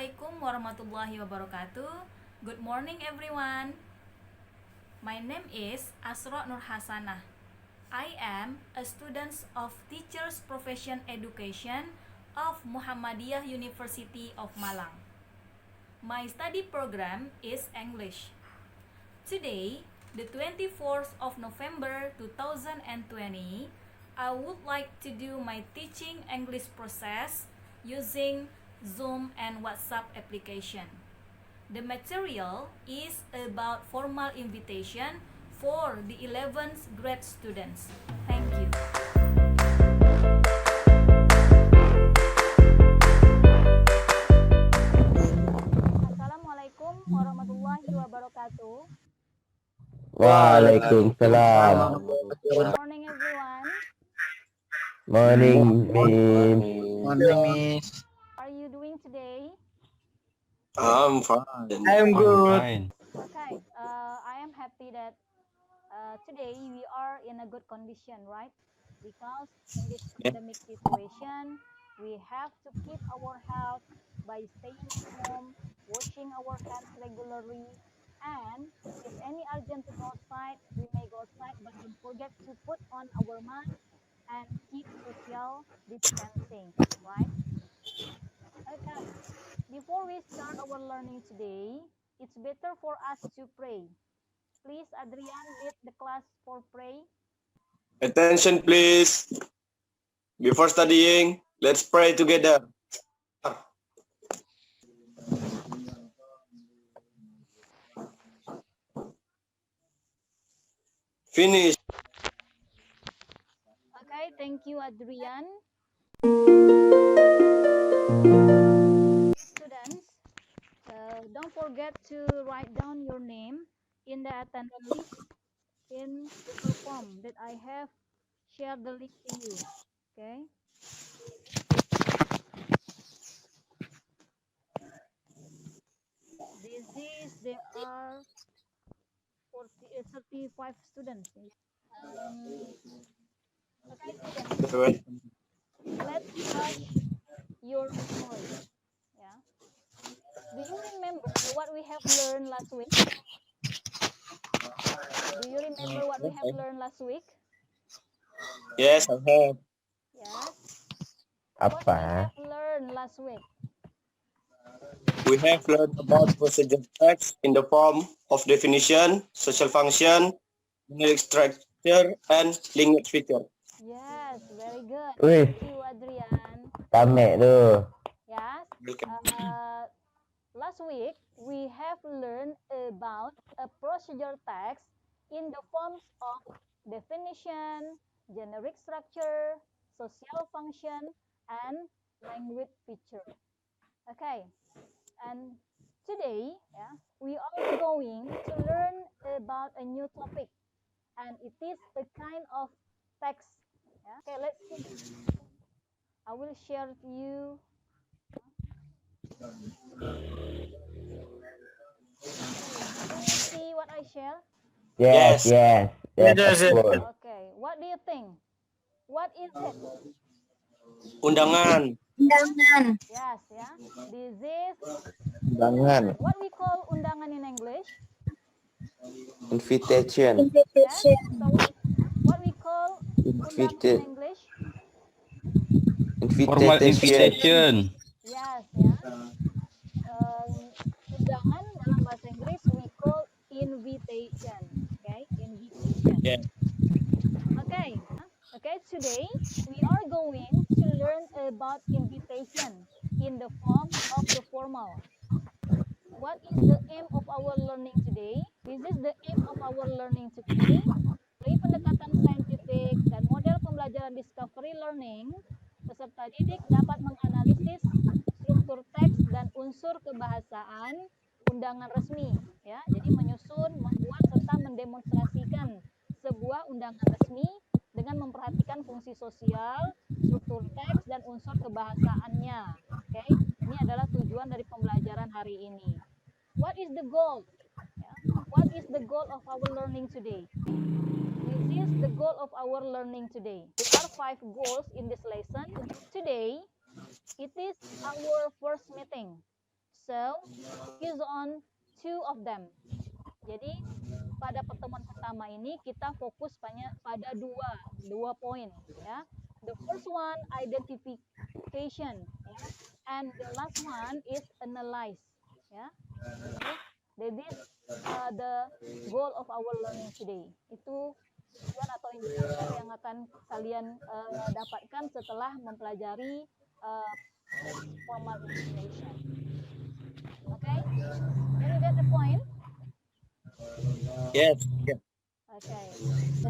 Assalamualaikum warahmatullahi wabarakatuh. Good morning everyone. My name is Asra Nur Hasanah. I am a student of Teachers Profession Education of Muhammadiyah University of Malang. My study program is English. Today, the 24th of November 2020, I would like to do my teaching English process using Zoom and WhatsApp application. The material is about formal invitation for the 11th grade students. Thank you. Assalamualaikum warahmatullahi wabarakatuh. Waalaikumsalam. Good morning everyone. Morning, Miss. Morning, Miss. How are you doing today? I'm fine. I'm good. Okay, I am happy that today we are in a good condition, right? Because in this pandemic situation, we have to keep our health by staying at home, washing our hands regularly, and if any urgent to go outside, we may go outside, but don't forget to put on our mask and keep social distancing, right? Okay, before we start our learning today, it's better for us to pray. Please, Adrian, lead the class for pray. Attention, please. Before studying, let's pray together. Finish. Okay, thank you, Adrian. Students, don't forget to write down your name in the attendance list in Google form that I have shared the link to you. Okay. There are 35 students. Okay, students, let's start your memory. Yeah. Do you remember what we have learned last week? Do you remember what we have learned last week? Yes, I have. Yes. Apa? What we have learned last week? We have learned about procedure text in the form of definition, social function, generic structure, and linked feature. Yes, very good. Wih, Thank you, Adrian. rame tuh. Yes. Last week, we have learned about a procedure text in the forms of definition, generic structure, social function, and language feature. Okay, and today, we are going to learn about a new topic, and it is a kind of text. Yeah? Okay, let's see. I will share to you. Can you see what I share? Yes, Yes. of course. Okay, what do you think? What is it? Undangan. Yes, yeah. This is Undangan. what we call undangan in English. Invitation. Yes. So what we call undangan in English? Formal invitation. Yes, ya. Undangan dalam bahasa Inggris we call invitation. Okay, invitation. Yeah. Okay. Okay, today we are going to learn about invitation in the form of the formal. What is the aim of our learning today? This is the aim of our learning today. Melalui pendekatan saintifik dan model pembelajaran discovery learning, peserta didik dapat menganalisis struktur teks dan unsur kebahasaan undangan resmi, ya. Jadi menyusun, membuat serta mendemonstrasikan sebuah undangan resmi dengan memperhatikan fungsi sosial, struktur teks dan unsur kebahasaannya. Oke, ini adalah tujuan dari pembelajaran hari ini. What is the goal? What is the goal of our learning today? This is the goal of our learning today. There are 5 goals in this lesson. Today, it is our first meeting. So, focus on two of them. Jadi pada pertemuan pertama ini kita fokus pada dua poin ya. The first one identification ya, and the last one is analyze ya. Jadi the goal of our learning today. Itu tujuan atau indikator yang akan kalian dapatkan setelah mempelajari formal invitation. Okay? Can you get the point? Yes. Yes. Okay.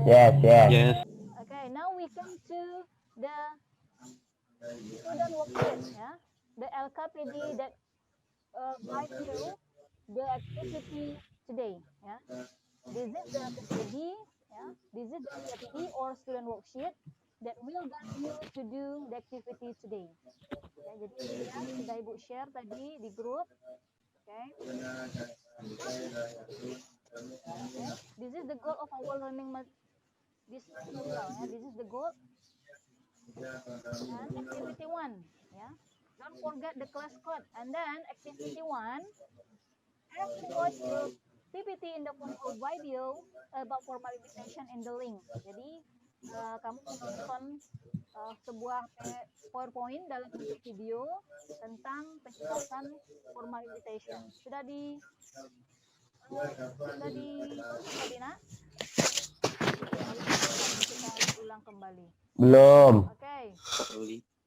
Yes, yes. Yes. Okay, now we come to the student worksheet, yeah, the LKPD that guide you the activity today, yeah. This is the LKPD, yeah. This is the LKPD or student worksheet that will guide you to do the activity today. Ya, jadi ya, sudah Ibu share tadi di grup. Okay. Okay. This is the goal of our learning this material. Yeah. This is the goal. And activity 1. Yeah. Don't forget the class code. And then activity 1. Have to watch the PPT in the form of video about formal invitation in the link. Jadi kamu menonton sebuah PowerPoint dalam bentuk video tentang penjelasan formal invitation. Sudah di tadi nak? Kita ulang kembali. Belum. Okay.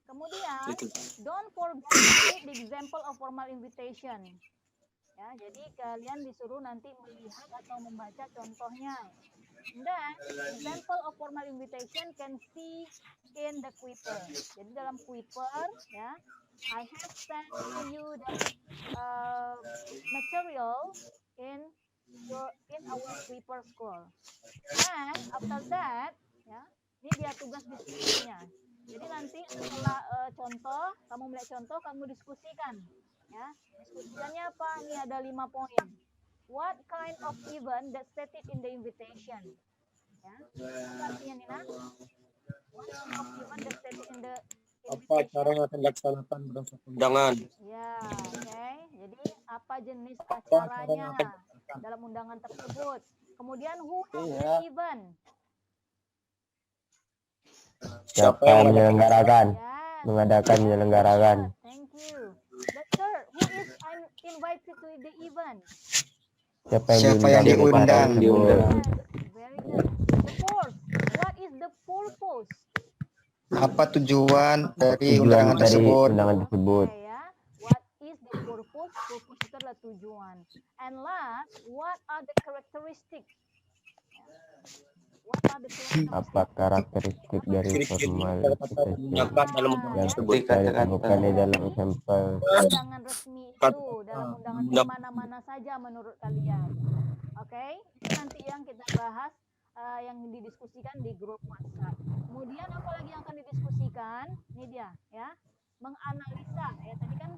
Kemudian, don't forget to read the example of formal invitation. Ya, jadi kalian disuruh nanti melihat atau membaca contohnya. Dan example of formal invitation can see in the Kuiper. Jadi dalam Kuiper, ya, I have sent to you the material in our Kuiper school. And after that, ya, ini dia tugas diskusinya. Jadi nanti setelah contoh, kamu melihat contoh, kamu diskusikan. Ya, diskusikannya apa? Ini ada 5 poin. What kind of event that stated in the invitation? Ya, apa artinya Nina? What kind of event that stated in the invitation? Apa cara yang akan dilaksanakan berdasarkan undangan? Ya, oke. Okay. Jadi apa jenis acaranya dalam undangan tersebut? Kemudian who has the event? Siapa yang menyelenggarakan? Yes. Mengadakan, menyelenggarakan. Thank you. The third, who is invited to the event? Siapa yang diundang? Yes, very good. The fourth, what is the purpose? Apa tujuan dari undangan tersebut? Okay, ya. What is the purpose? Purpose itu adalah tujuan. And last, what are the characteristics? What are the characteristics? Apa karakteristik dari formal invitation dalam undangan yang tersebut? kita ditemukan di dalam sampel? Undangan resmi itu dalam undangan di mana-mana saja menurut kalian. Oke, itu nanti yang kita bahas yang didiskusikan di grup WhatsApp. Kemudian apa lagi yang akan didiskusikan? Ini dia, ya. Menganalisa. Ya, tadi kan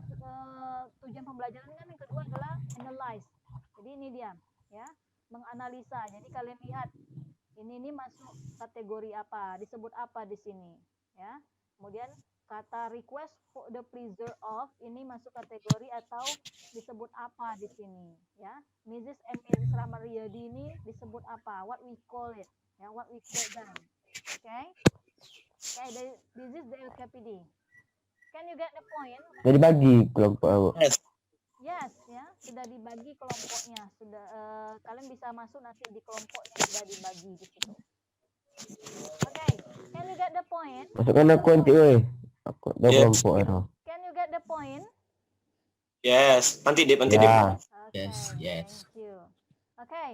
tujuan pembelajaran kan yang kedua adalah analyze. Jadi ini dia, ya. Menganalisa. Jadi kalian lihat ini masuk kategori apa, disebut apa di sini, ya. Kemudian kata request for the pleasure of ini masuk kategori atau disebut apa di sini, ya. Mrs. and Mrs. Ramariyadi ini disebut apa? What we call it, ya. What we call them, okay? Okay, this is the LKPD. Can you get the point? Jadi bagi kelompok. Yes, ya, sudah dibagi kelompoknya. Sudah kalian bisa masuk nanti di kelompok yang sudah dibagi di situ. Okay, can you get the point? Masukkan aku nanti, weh. Aku dah kelompok itu. Can you get the point? Yes, nanti dip. Okay, Yes, yes. Thank you. Okay.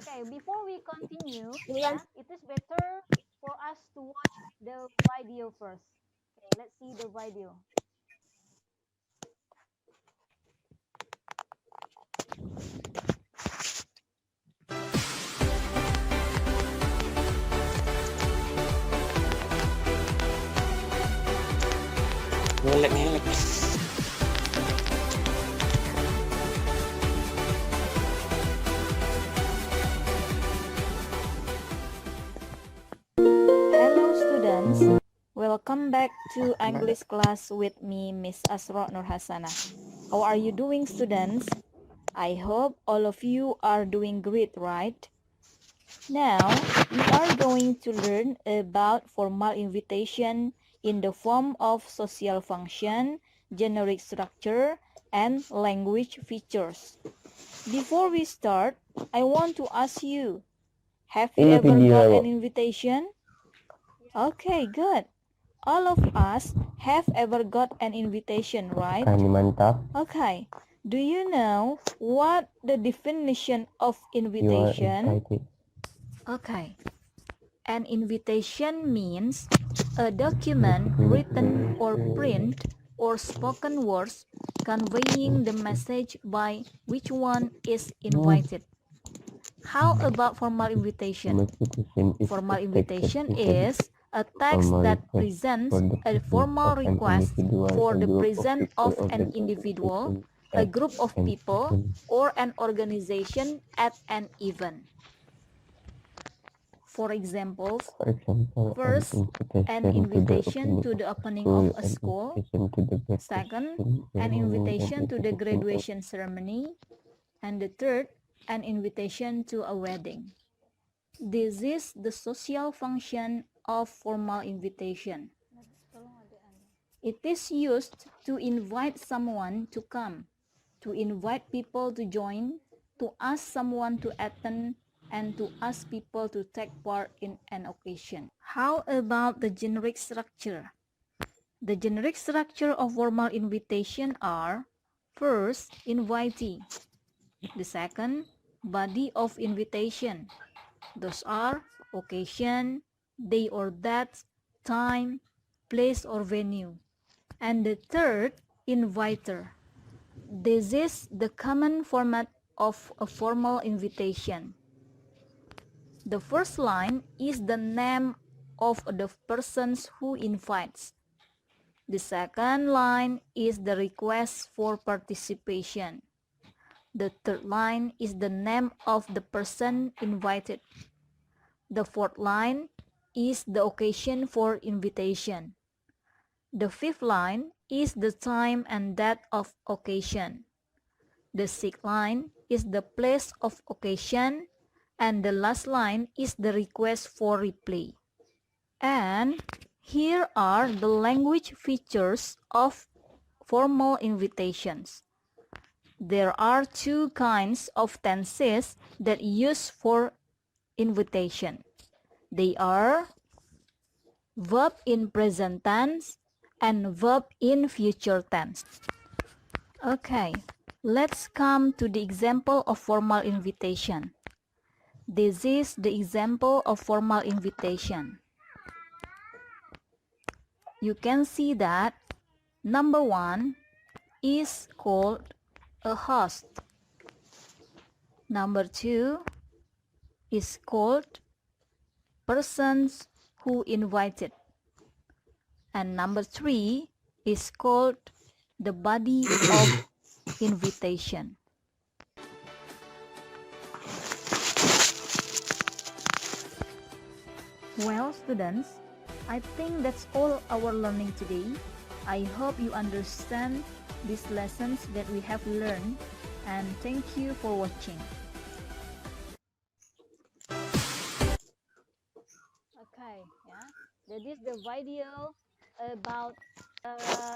Okay, before we continue, it is better for us to watch the video first. Okay, let's see the video. Ngelek. Hello students, welcome back back to English class with me, Miss Asro Nurhasana. How are you doing, students? I hope all of you are doing great, right? Now, we are going to learn about formal invitation in the form of social function, generic structure, and language features. Before we start, I want to ask you, have you Ini ever got video. an invitation? Okay, good. All of us have ever got an invitation, right? Kan mantap. Okay. Do you know what the definition of You are invitation? excited. Okay. An invitation means a document written or print or spoken words conveying the message by which one is invited. How about formal invitation? Invitation is Formal a invitation text that is a text formal that request presents for the a presence formal of an request individual, for a the group of presence people, of or an an individual, organization a at group of an people, event. or an organization at an event. For examples, For example, first, an invitation to the opening of a school. invitation to the Second, graduation an ceremony, invitation to the invitation graduation ceremony. And the third, an invitation to a wedding. This is the social function of formal invitation. It is used to invite someone to come, to invite people to join, to ask someone to attend, and to ask people to take part in an occasion. How about the generic structure? The generic structure of formal invitation are: first, invitee; the second, body of invitation. Those are occasion, day or date, time, place or venue. And the third, inviter. This is the common format of a formal invitation. The first line is the name of the persons who invites. The second line is the request for participation. The third line is the name of the person invited. The fourth line is the occasion for invitation. The fifth line is the time and date of occasion. The sixth line is the place of occasion. And the last line is the request for reply. And here are the language features of formal invitations. There are two kinds of tenses that use for invitation. They are verb in present tense and verb in future tense. Okay, let's come to the example of formal invitation. This is the example of formal invitation. You can see that number 1 is called a host. Number 2 is called persons who invited. And number 3 is called the body of invitation. Well, students, I think that's all our learning today. I hope you understand these lessons that we have learned, and thank you for watching. Okay, yeah. That is the video about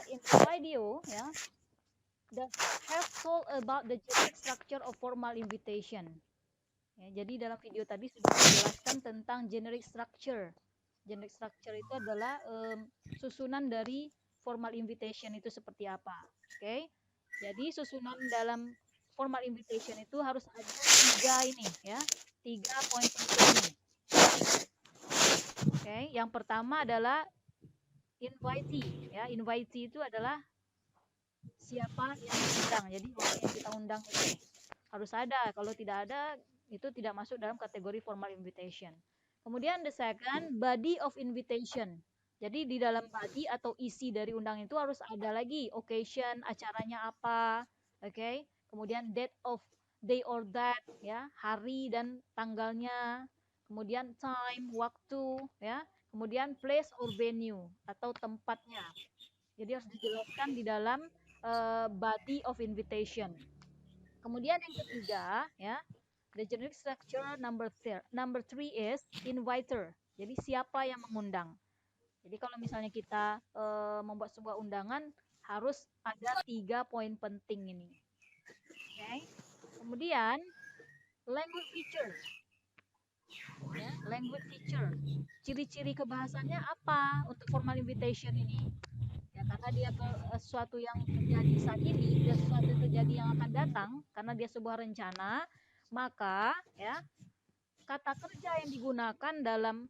in the video, yeah. The have told about the generic structure of formal invitation. Ya, jadi dalam video tadi sudah dijelaskan tentang generic structure. Generic structure itu adalah susunan dari formal invitation itu seperti apa. Oke. Jadi susunan dalam formal invitation itu harus ada 3 ini ya. 3 poin penting ini. Oke, yang pertama adalah invitee ya. Invitee itu adalah siapa yang diundang. Jadi orang yang kita undang itu harus ada. Kalau tidak ada, itu tidak masuk dalam kategori formal invitation. Kemudian the second, body of invitation. Jadi di dalam body atau isi dari undang itu harus ada lagi occasion, acaranya apa, oke? Kemudian date of day or that, ya, hari dan tanggalnya. Kemudian time, waktu, ya. kemudian place or venue atau tempatnya. Jadi harus dijelaskan di dalam body of invitation. Kemudian yang ketiga, ya, the generic structure number three is inviter. Jadi siapa yang mengundang? Jadi kalau misalnya kita membuat sebuah undangan harus ada 3 poin penting ini. Okay. Kemudian language feature. Ya, language feature. Ciri-ciri kebahasannya apa untuk formal invitation ini? Ya, karena dia sesuatu yang terjadi saat ini, dia sesuatu yang terjadi yang akan datang, karena dia sebuah rencana, maka ya kata kerja yang digunakan dalam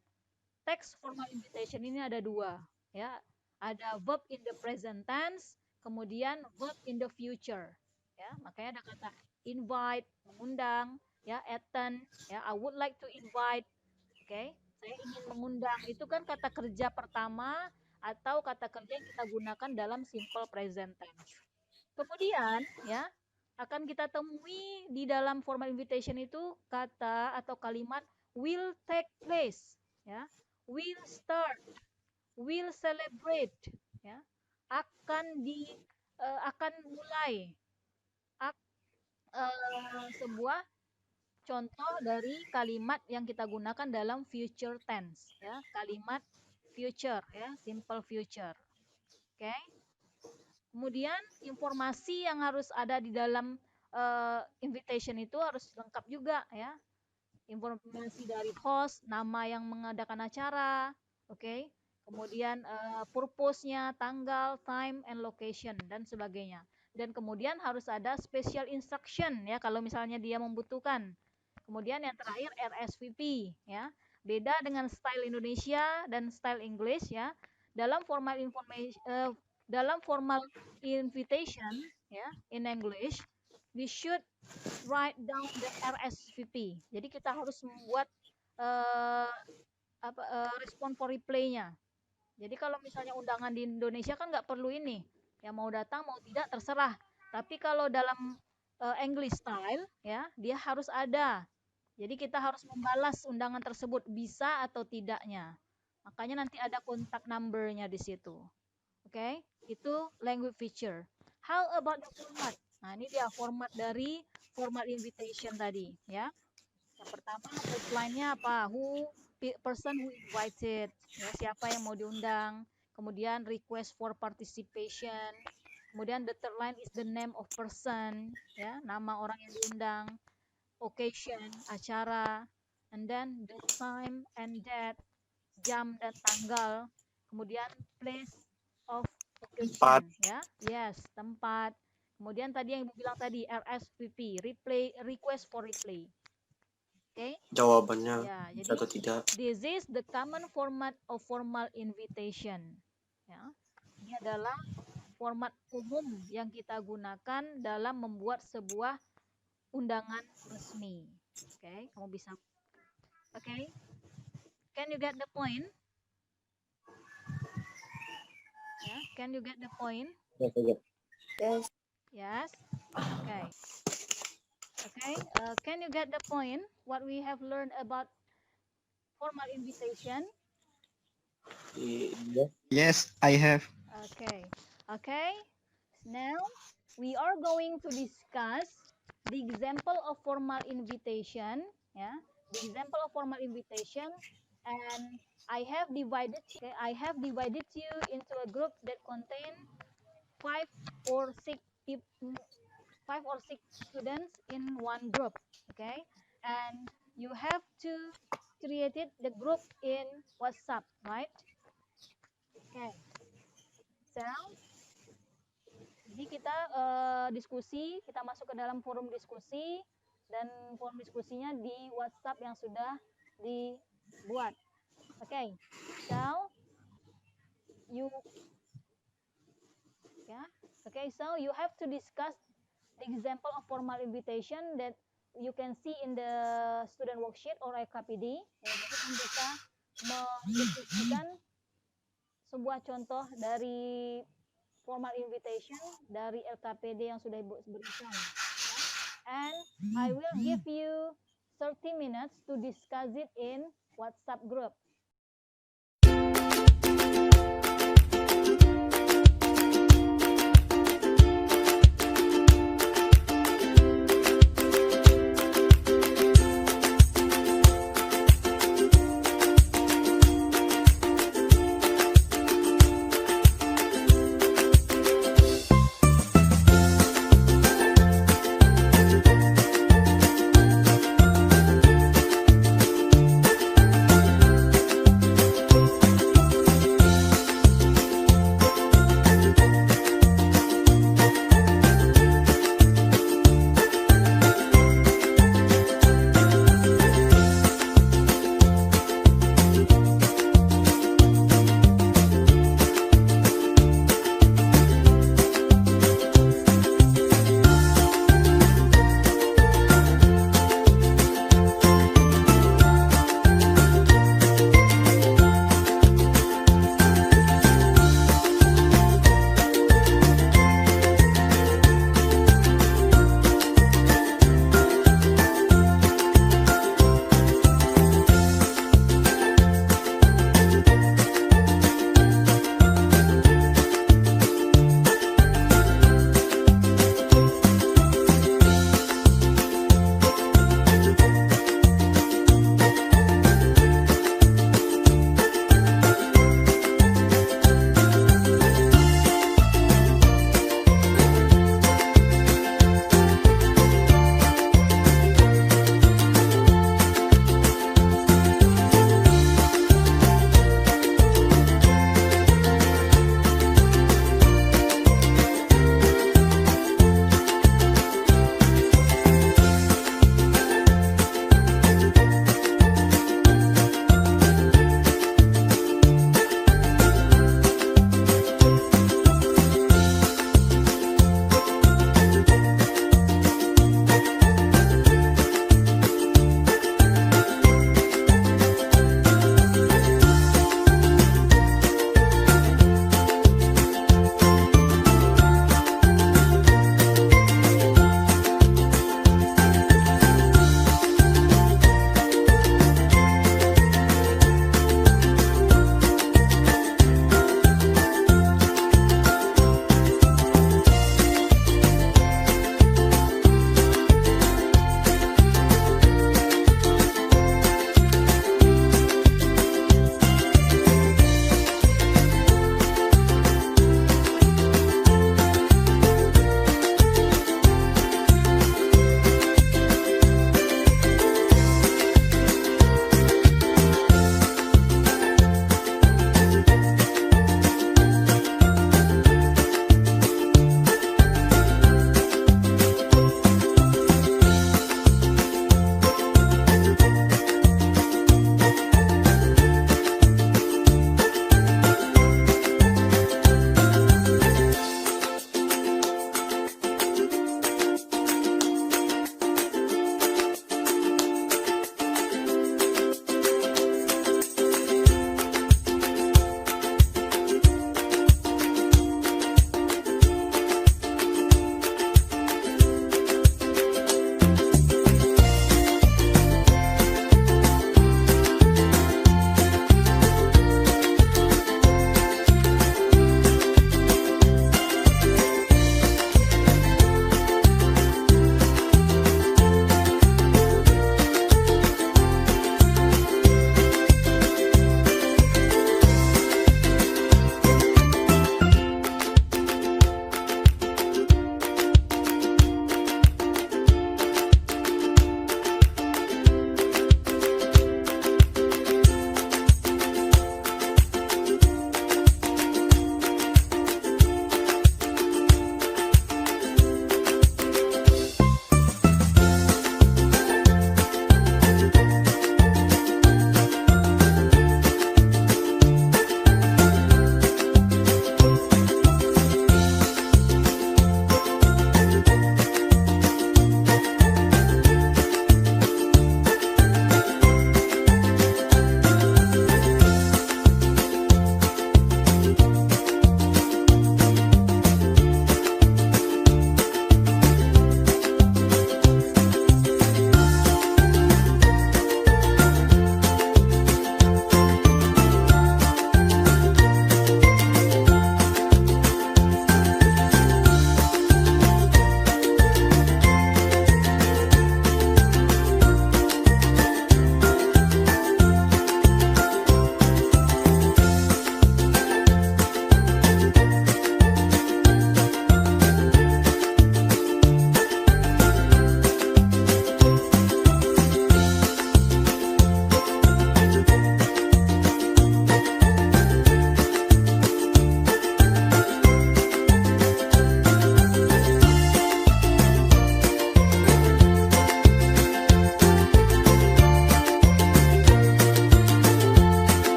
teks formal invitation ini ada 2, ya. Ada verb in the present tense, kemudian verb in the future. Ya, makanya ada kata invite, mengundang, ya, attend, ya, I would like to invite. Oke, saya ingin mengundang, itu kan kata kerja pertama atau kata kerja yang kita gunakan dalam simple present tense. Kemudian, ya, akan kita temui di dalam formal invitation itu kata atau kalimat will take place, ya, will start, will celebrate, ya, akan mulai, sebuah contoh dari kalimat yang kita gunakan dalam future tense, ya, kalimat future, ya, simple future. Oke. Kemudian informasi yang harus ada di dalam invitation itu harus lengkap juga, ya. Informasi dari host, nama yang mengadakan acara, oke. Kemudian purpose-nya, tanggal, time and location dan sebagainya. Dan kemudian harus ada special instruction, ya, kalau misalnya dia membutuhkan. Kemudian yang terakhir RSVP, ya. Beda dengan style Indonesia dan style English, ya. Dalam formal invitation, ya, in English, we should write down the RSVP. Jadi kita harus membuat respon for reply-nya. Jadi kalau misalnya undangan di Indonesia kan nggak perlu ini, ya, mau datang mau tidak terserah. Tapi kalau dalam English style, ya, dia harus ada. Jadi kita harus membalas undangan tersebut bisa atau tidaknya. Makanya nanti ada kontak number-nya di situ. Oke, itu language feature. How about the format? Nah, ini dia format dari formal invitation tadi, ya. Yang pertama, outline-nya apa? Person who invited, ya, siapa yang mau diundang. Kemudian request for participation. Kemudian the third line is the name of person, ya, nama orang yang diundang. Occasion, acara, and then the time and date, jam dan tanggal, kemudian place of occasion, Tempat. ya, yes, tempat. Kemudian tadi yang Ibu bilang tadi RSVP, request for reply. Oke. Jawabannya Ya, atau jadi tidak. this is the common format of formal invitation. Ya, ini adalah format umum yang kita gunakan dalam membuat sebuah undangan resmi. Oke, kamu bisa. Oke. Can you get the point? Yeah, can you get the point? Yes. Yes. Okay. Okay. Can you get the point? What we have learned about formal invitation? Yes. Yes, I have. Okay. Okay. Now we are going to discuss the example of formal invitation. Yeah, the example of formal invitation, and I have divided you into a group that contain 5 or 6 students in one group. Okay, and you have to create the group in WhatsApp, right? Okay. So jadi kita diskusi, kita masuk ke dalam forum diskusi, dan forum diskusinya di WhatsApp yang sudah dibuat. Okay, so you have to discuss the example of formal invitation that you can see in the student worksheet or LKPD. Ya, jadi kamu bisa mendiskusikan sebuah contoh dari formal invitation dari LKPD yang sudah Ibu berikan. And I will give you 30 minutes to discuss it in WhatsApp group.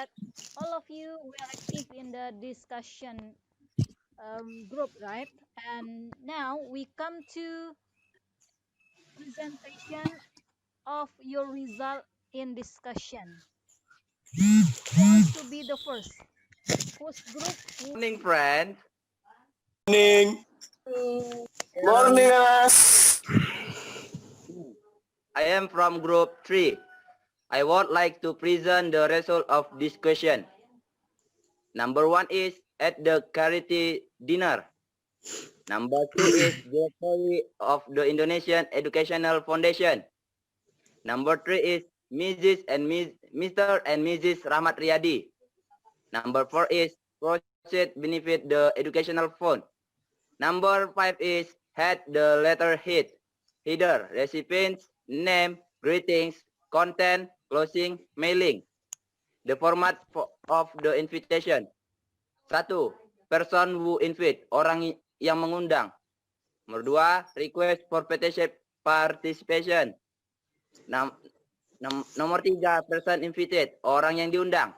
that all of you were active in the discussion group, right? And now we come to presentation of your result in discussion. Who wants to be the first? Whose group? Morning, friend. Morning. Morning, Anas. I am from group 3. I would like to present the result of this question. Number 1 is at the charity dinner. Number 2 is directory of the Indonesian Educational Foundation. Number 3 is Mr. and Mrs. Rahmat Riyadi. Number 4 is proceed benefit the educational fund. Number 5 is had the letter header, recipients, name, greetings, content, closing, mailing. The format of the invitation. 1. Person who invite, orang yang mengundang. Nomor 2, request for participation. Nomor 3, person invited, orang yang diundang.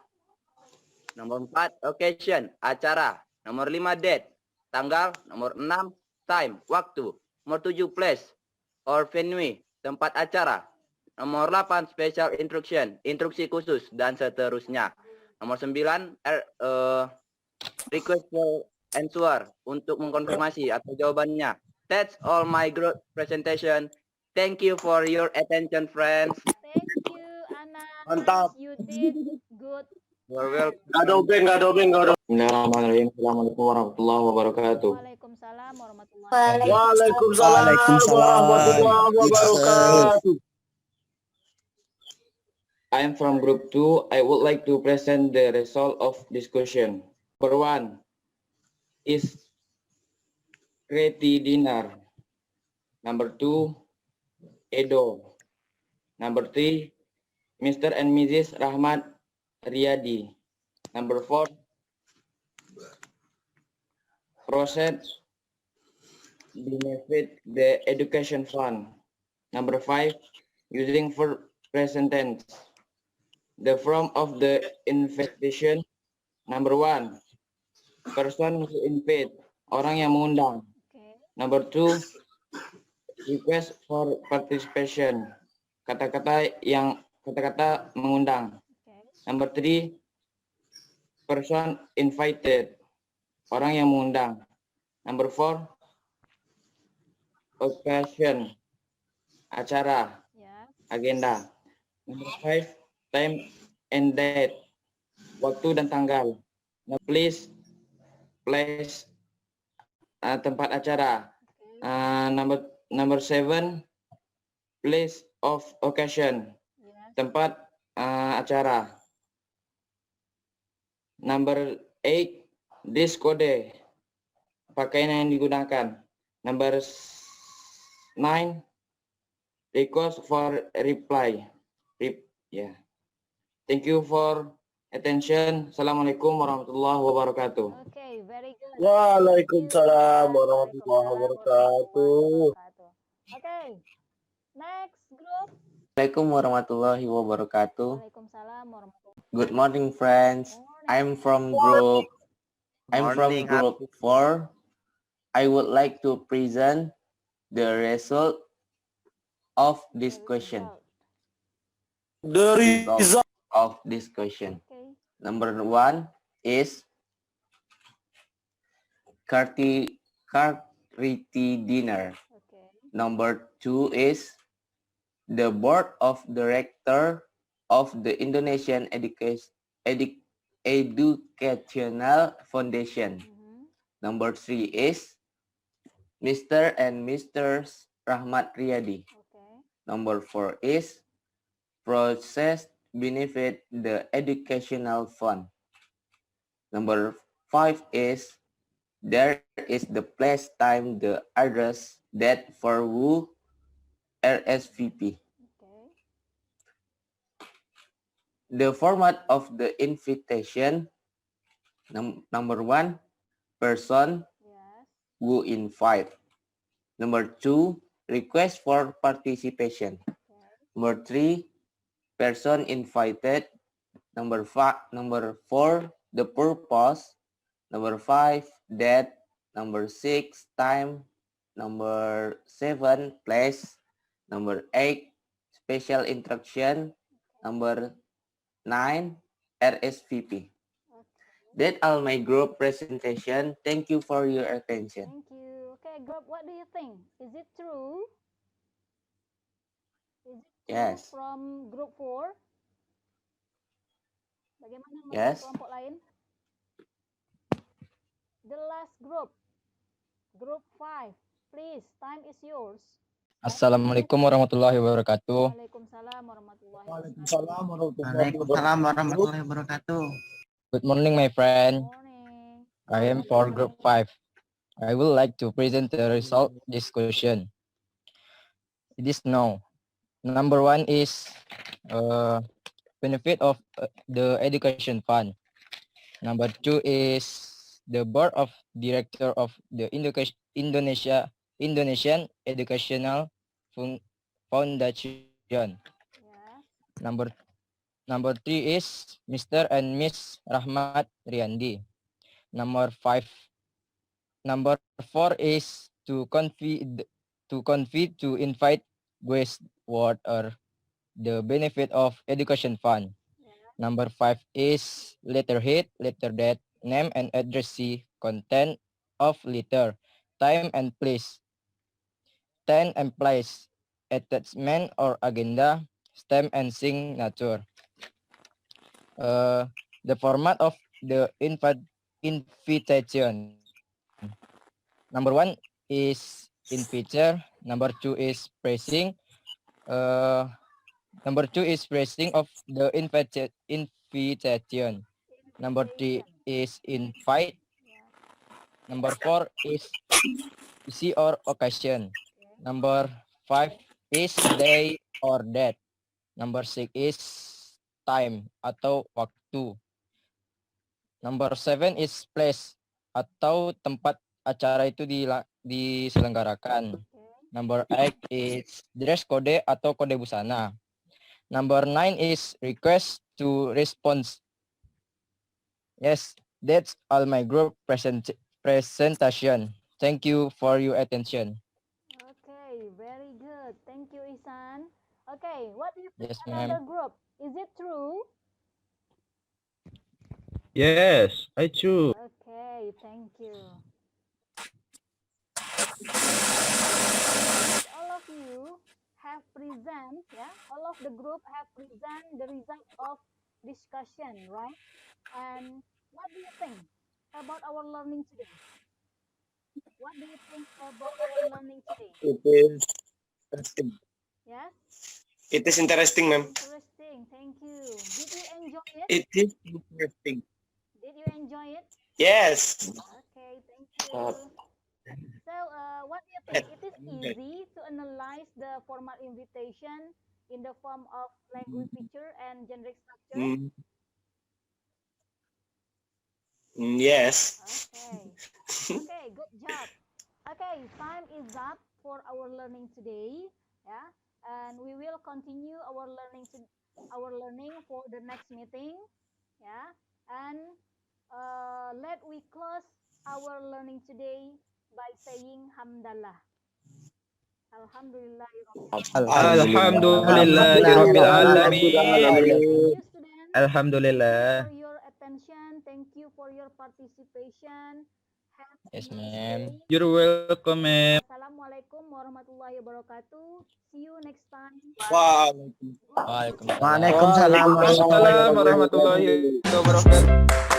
Nomor 4, occasion, acara. Nomor 5, date, tanggal. Nomor 6, time, waktu. Nomor 7, place or venue, tempat acara. Nomor 8, special instruction, instruksi khusus, dan seterusnya. Nomor 9, request for answer, untuk mengkonfirmasi atau jawabannya. That's all my group presentation. Thank you for your attention, friends. Thank you, Anas. Mantap. You did good. You're welcome. Gak dobeng. Bismillahirrahmanirrahim. Assalamualaikum warahmatullahi wabarakatuh. Waalaikumsalam warahmatullahi Waalaikumsalam warahmatullahi wabarakatuh. I am from group 2. I would like to present the result of discussion. Number 1 is Kreti dinner. Number 2, Edo. Number 3, Mr. and Mrs. Rahmat Riyadi. Number 4, proceed benefit the education fund. Number 5, using for present tense. The form of the invitation. Number 1, person who invite, orang yang mengundang. Okay. Number 2, request for participation, kata-kata mengundang. Okay. Number 3, person invited, orang yang mengundang. Number 4, occasion, acara, Yeah. agenda. Number 5, time and date, waktu dan tanggal. Now, place, tempat acara. Okay. Number 7, place of occasion, Yes. tempat acara. Number 8, dress code, pakaian yang digunakan. Number 9, request for reply. Yeah. Thank you for attention. Assalamualaikum warahmatullahi wabarakatuh. Okay, very good. Waalaikumsalam warahmatullahi wabarakatuh. Okay, next group. Assalamualaikum warahmatullahi wabarakatuh. Waalaikumsalam warahmatullahi Good morning, friends. wabarakatuh. I'm from group 4. I would like to present the result of this question. The result. Of this question. Okay. Number 1 is charity dinner. Okay. Number 2 is the board of director of the Indonesian Educational Foundation. Number 3 is Mr. and Mrs. Rahmat Riyadi. Okay. Number 4 is process benefit the educational fund. Number 5 is there is the place, time, the address, date for who RSVP. Okay. The format of the invitation. Number 1, person Yes. who invite. Number 2, request for participation. Okay. Number 3, person invited. Number 4, the purpose. Number 5, date. Number 6, time. Number 7, place. Number 8, special instruction. Number 9, RSVP. That's all my group presentation. Thank you for your attention. Thank you. Okay, group, what do you think? Is it true? Is it true Yes. from group 4? Bagaimana menurut Yes. kelompok lain? The last group. Group 5. Please, time is yours. Assalamualaikum warahmatullahi wabarakatuh. Waalaikumsalam warahmatullahi wabarakatuh. Waalaikumsalam warahmatullahi Waalaikumsalam warahmatullahi wabarakatuh. Good morning, my friend. Morning. I am for group 5. I would like to present the result discussion. It is now. Number 1 is benefit of the education fund. Number 2 is the board of director of the Indonesian Educational Foundation. Yes. Number 3 is Mr. and Miss Rahmat Riandi. Number 4 is to invite guest what are the benefit of education fund. Number 5 is letter head, letter date, name and address, content of letter, time and place, 10 and place, attachment or agenda, stamp and signature. The format of the invitation. Number 1 is in picture. Number 2 is pressing. Number 2 is pressing of the invitation. Number 3 is invite. Number 4 is isi or occasion. Number 5 is day or date. Number 6 is time atau waktu. Number 7 is place atau tempat acara itu diselenggarakan. Number 8 is dress code atau kode busana. Number 9 is request to response. Yes, that's all my group presentation. Thank you for your attention. Okay, very good. Thank you, Isan. Okay, what do you think Yes, another ma'am. group? Is it true? Yes, I choose. Okay, thank you. All of you have present, all of the group have present the result of discussion, right? And what do you think about our learning today? What do you think about our learning today? It is interesting. Yes? It is interesting, ma'am. Interesting, thank you. Did you enjoy it? It is interesting. Did you enjoy it? Yes. Okay, thank you. So, what do you think? It is easy to analyze the formal invitation in the form of language feature and generic structure? Yes. Okay. Okay, good job. Okay, time is up for our learning today. Yeah, and we will continue our learning for the next meeting. Yeah, and let we close our learning today by saying hamdallah. Alhamdulillah. Alhamdulillahirabbil alamin. Thank you, students. Alhamdulillah. For your attention. Thank you for your participation. Have a Yes, nice ma'am. day. You're welcome, ma'am. Assalamualaikum warahmatullahi wabarakatuh. See you next time. Waalaikumsalam. Waalaikumsalam Waalaikumsalam warahmatullahi wabarakatuh.